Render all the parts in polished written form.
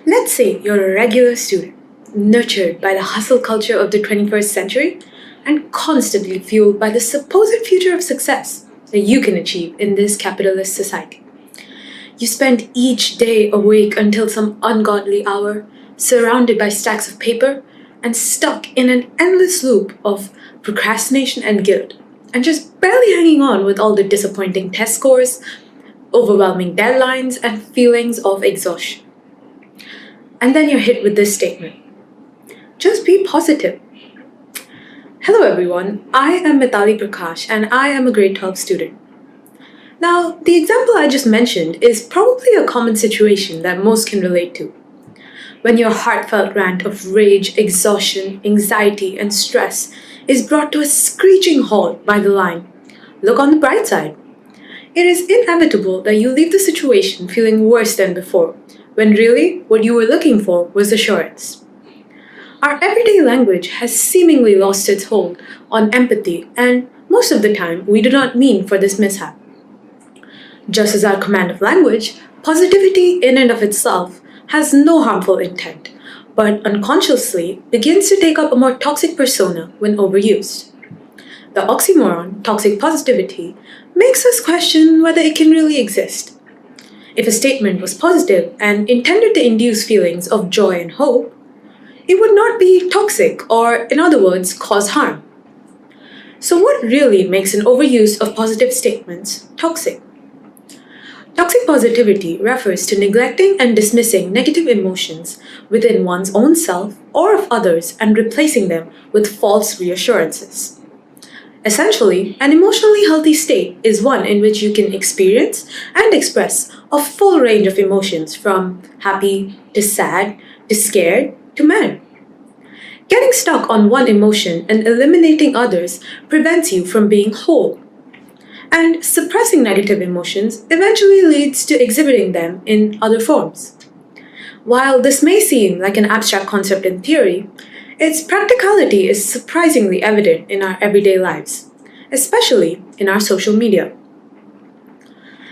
Let's say you're a regular student, nurtured by the hustle culture of the 21st century and constantly fueled by the supposed future of success that you can achieve in this capitalist society. You spend each day awake until some ungodly hour, surrounded by stacks of paper, and stuck in an endless loop of procrastination and guilt, and just barely hanging on with all the disappointing test scores, overwhelming deadlines, and feelings of exhaustion. And then you're hit with this statement: just be positive. Hello everyone, I am Mithali Prakash and I am a grade 12 student. Now, the example I just mentioned is probably a common situation that most can relate to. When your heartfelt rant of rage, exhaustion, anxiety, and stress is brought to a screeching halt by the line, "Look on the bright side." It is inevitable that you leave the situation feeling worse than before, when really what you were looking for was assurance. Our everyday language has seemingly lost its hold on empathy, and most of the time we do not mean for this mishap. Just as our command of language, positivity in and of itself has no harmful intent, but unconsciously begins to take up a more toxic persona when overused. The oxymoron, toxic positivity, makes us question whether it can really exist. If a statement was positive and intended to induce feelings of joy and hope, it would not be toxic or, in other words, cause harm. So what really makes an overuse of positive statements toxic? Toxic positivity refers to neglecting and dismissing negative emotions within one's own self or of others and replacing them with false reassurances. Essentially, an emotionally healthy state is one in which you can experience and express a full range of emotions from happy to sad to scared to mad. Getting stuck on one emotion and eliminating others prevents you from being whole. And suppressing negative emotions eventually leads to exhibiting them in other forms. While this may seem like an abstract concept in theory, its practicality is surprisingly evident in our everyday lives, especially in our social media.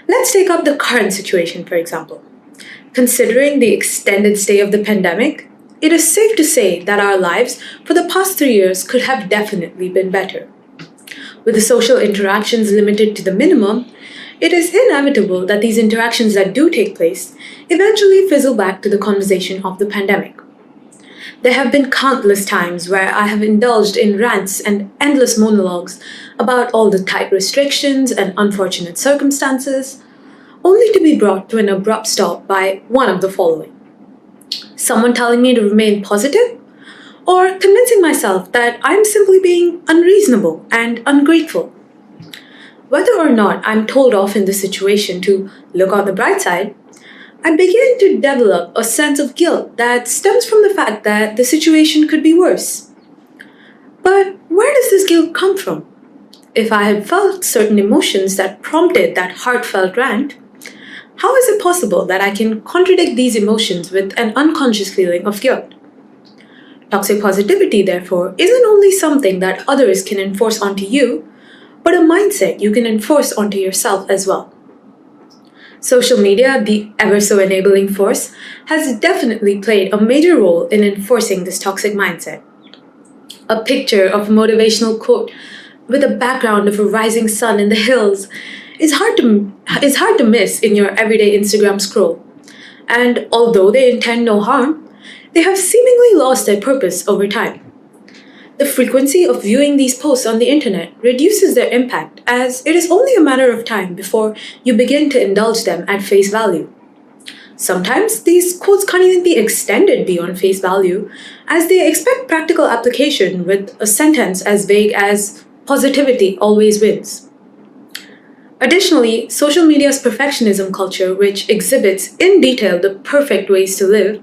Let's take up the current situation, for example. Considering the extended stay of the pandemic, it is safe to say that our lives for the past 3 years could have definitely been better. With the social interactions limited to the minimum, it is inevitable that these interactions that do take place eventually fizzle back to the conversation of the pandemic. There have been countless times where I have indulged in rants and endless monologues about all the tight restrictions and unfortunate circumstances, only to be brought to an abrupt stop by one of the following: someone telling me to remain positive, or convincing myself that I'm simply being unreasonable and ungrateful. Whether or not I'm told off in this situation to look on the bright side, I begin to develop a sense of guilt that stems from the fact that the situation could be worse. But where does this guilt come from? If I had felt certain emotions that prompted that heartfelt rant, how is it possible that I can contradict these emotions with an unconscious feeling of guilt? Toxic positivity, therefore, isn't only something that others can enforce onto you, but a mindset you can enforce onto yourself as well. Social media, the ever so enabling force, has definitely played a major role in enforcing this toxic mindset. A picture of a motivational quote with a background of a rising sun in the hills is hard to miss in your everyday Instagram scroll. And although they intend no harm, they have seemingly lost their purpose over time. The frequency of viewing these posts on the internet reduces their impact, as it is only a matter of time before you begin to indulge them at face value. Sometimes these quotes can't even be extended beyond face value, as they expect practical application with a sentence as vague as "positivity always wins." Additionally, social media's perfectionism culture, which exhibits in detail the perfect ways to live,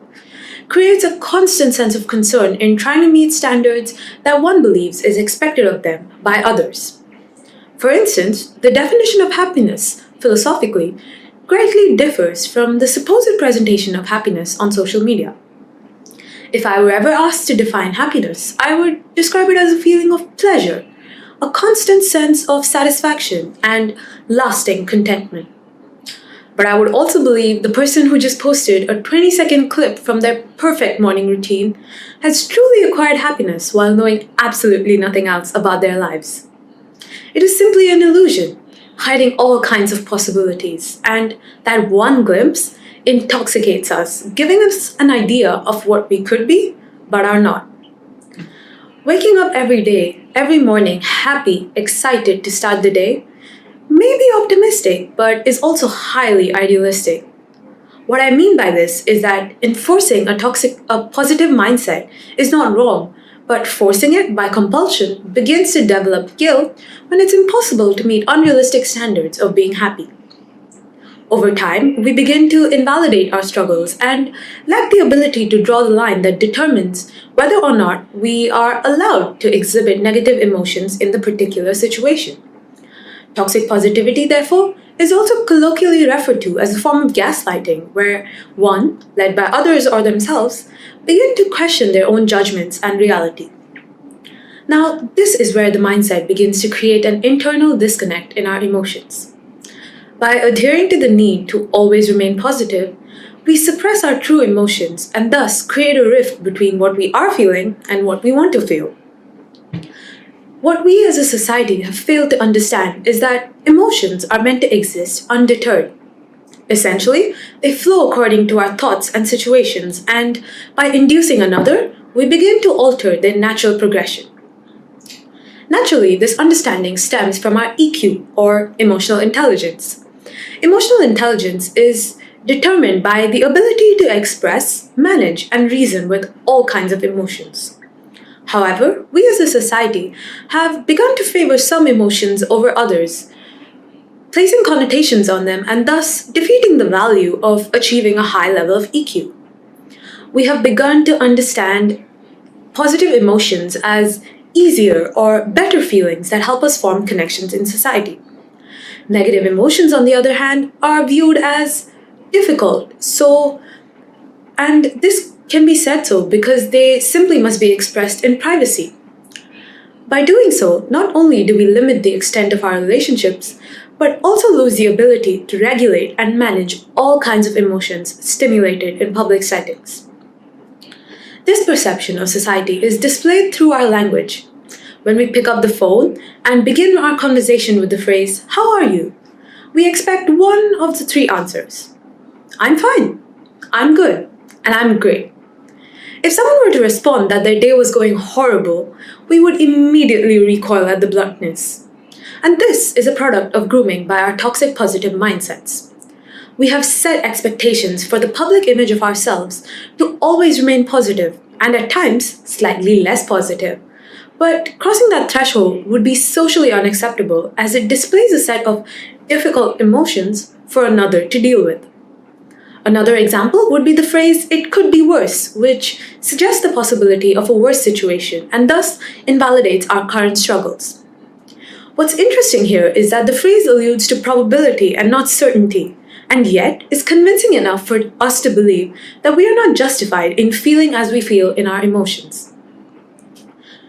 creates a constant sense of concern in trying to meet standards that one believes is expected of them by others. For instance, the definition of happiness, philosophically, greatly differs from the supposed presentation of happiness on social media. If I were ever asked to define happiness, I would describe it as a feeling of pleasure, a constant sense of satisfaction, and lasting contentment. But I would also believe the person who just posted a 20-second clip from their perfect morning routine has truly acquired happiness while knowing absolutely nothing else about their lives. It is simply an illusion, hiding all kinds of possibilities, and that one glimpse intoxicates us, giving us an idea of what we could be, but are not. Waking up every day, every morning, happy, excited to start the day, may be optimistic, but is also highly idealistic. What I mean by this is that enforcing a positive mindset is not wrong, but forcing it by compulsion begins to develop guilt when it's impossible to meet unrealistic standards of being happy. Over time, we begin to invalidate our struggles and lack the ability to draw the line that determines whether or not we are allowed to exhibit negative emotions in the particular situation. Toxic positivity, therefore, is also colloquially referred to as a form of gaslighting, where one, led by others or themselves, begin to question their own judgments and reality. Now, this is where the mindset begins to create an internal disconnect in our emotions. By adhering to the need to always remain positive, we suppress our true emotions and thus create a rift between what we are feeling and what we want to feel. What we as a society have failed to understand is that emotions are meant to exist undeterred. Essentially, they flow according to our thoughts and situations, and by inducing another, we begin to alter their natural progression. Naturally, this understanding stems from our EQ, or emotional intelligence. Emotional intelligence is determined by the ability to express, manage, and reason with all kinds of emotions. However, we as a society have begun to favor some emotions over others, placing connotations on them and thus defeating the value of achieving a high level of EQ. We have begun to understand positive emotions as easier or better feelings that help us form connections in society. Negative emotions, on the other hand, are viewed as difficult, and this can be said so because they simply must be expressed in privacy. By doing so, not only do we limit the extent of our relationships, but also lose the ability to regulate and manage all kinds of emotions stimulated in public settings. This perception of society is displayed through our language. When we pick up the phone and begin our conversation with the phrase, "How are you?" we expect one of the three answers. "I'm fine," "I'm good," and "I'm great." If someone were to respond that their day was going horrible, we would immediately recoil at the bluntness. And this is a product of grooming by our toxic positive mindsets. We have set expectations for the public image of ourselves to always remain positive, and at times, slightly less positive. But crossing that threshold would be socially unacceptable as it displays a set of difficult emotions for another to deal with. Another example would be the phrase, "It could be worse," which suggests the possibility of a worse situation and thus invalidates our current struggles. What's interesting here is that the phrase alludes to probability and not certainty, and yet is convincing enough for us to believe that we are not justified in feeling as we feel in our emotions.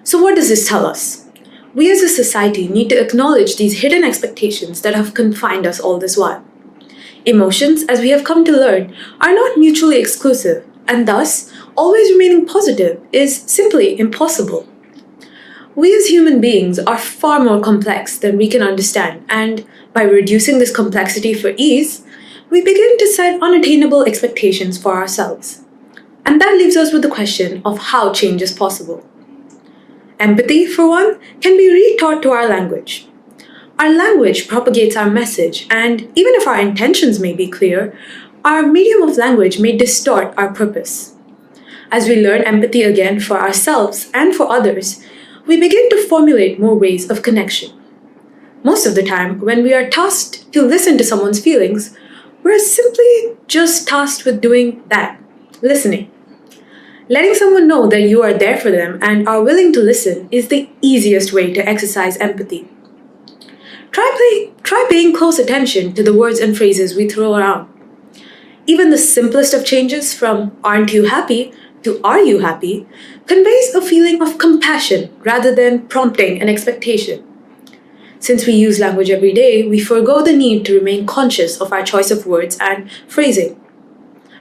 So what does this tell us? We as a society need to acknowledge these hidden expectations that have confined us all this while. Emotions, as we have come to learn, are not mutually exclusive, and thus, always remaining positive is simply impossible. We as human beings are far more complex than we can understand, and by reducing this complexity for ease, we begin to set unattainable expectations for ourselves. And that leaves us with the question of how change is possible. Empathy, for one, can be retaught to our language. Our language propagates our message, and even if our intentions may be clear, our medium of language may distort our purpose. As we learn empathy again for ourselves and for others, we begin to formulate more ways of connection. Most of the time, when we are tasked to listen to someone's feelings, we're simply just tasked with doing that, listening. Letting someone know that you are there for them and are willing to listen is the easiest way to exercise empathy. Try paying close attention to the words and phrases we throw around. Even the simplest of changes from "aren't you happy" to "are you happy" conveys a feeling of compassion rather than prompting an expectation. Since we use language every day, we forego the need to remain conscious of our choice of words and phrasing.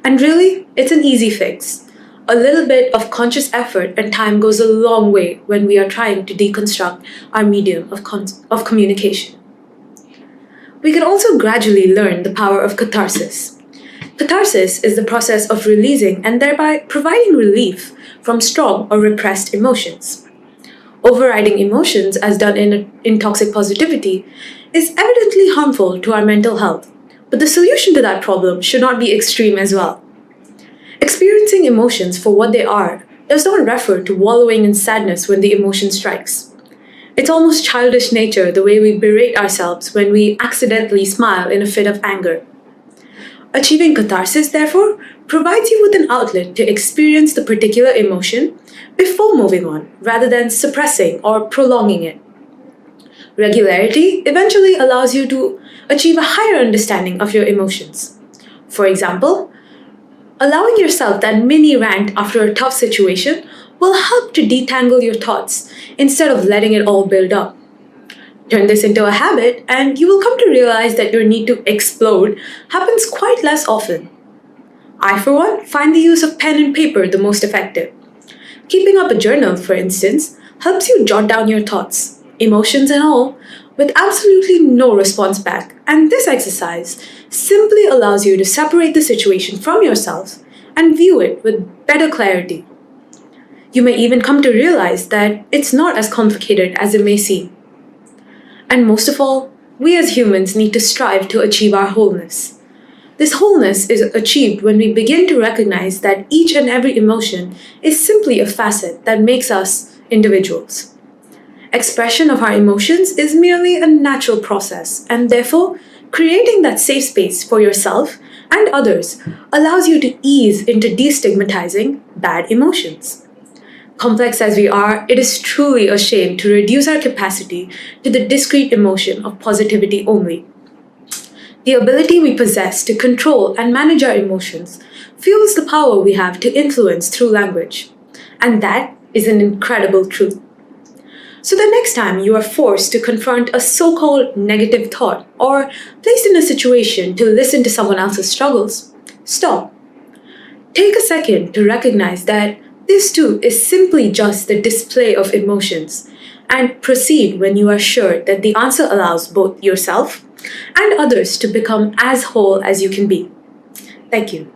And really, it's an easy fix. A little bit of conscious effort and time goes a long way when we are trying to deconstruct our medium of communication. We can also gradually learn the power of catharsis. Catharsis is the process of releasing and thereby providing relief from strong or repressed emotions. Overriding emotions, as done in toxic positivity, is evidently harmful to our mental health, but the solution to that problem should not be extreme as well. Experiencing emotions for what they are does not refer to wallowing in sadness when the emotion strikes. It's almost childish nature the way we berate ourselves when we accidentally smile in a fit of anger. Achieving catharsis, therefore, provides you with an outlet to experience the particular emotion before moving on, rather than suppressing or prolonging it. Regularity eventually allows you to achieve a higher understanding of your emotions. For example, allowing yourself that mini rant after a tough situation will help to detangle your thoughts instead of letting it all build up. Turn this into a habit, and you will come to realize that your need to explode happens quite less often. I, for one, find the use of pen and paper the most effective. Keeping up a journal, for instance, helps you jot down your thoughts, emotions and all, with absolutely no response back, and this exercise simply allows you to separate the situation from yourself and view it with better clarity. You may even come to realize that it's not as complicated as it may seem. And most of all, we as humans need to strive to achieve our wholeness. This wholeness is achieved when we begin to recognize that each and every emotion is simply a facet that makes us individuals. Expression of our emotions is merely a natural process, and therefore, creating that safe space for yourself and others allows you to ease into destigmatizing bad emotions. Complex as we are, it is truly a shame to reduce our capacity to the discrete emotion of positivity only. The ability we possess to control and manage our emotions fuels the power we have to influence through language. And that is an incredible truth. So the next time you are forced to confront a so-called negative thought or placed in a situation to listen to someone else's struggles, stop. Take a second to recognize that this too is simply just the display of emotions, and proceed when you are sure that the answer allows both yourself and others to become as whole as you can be. Thank you.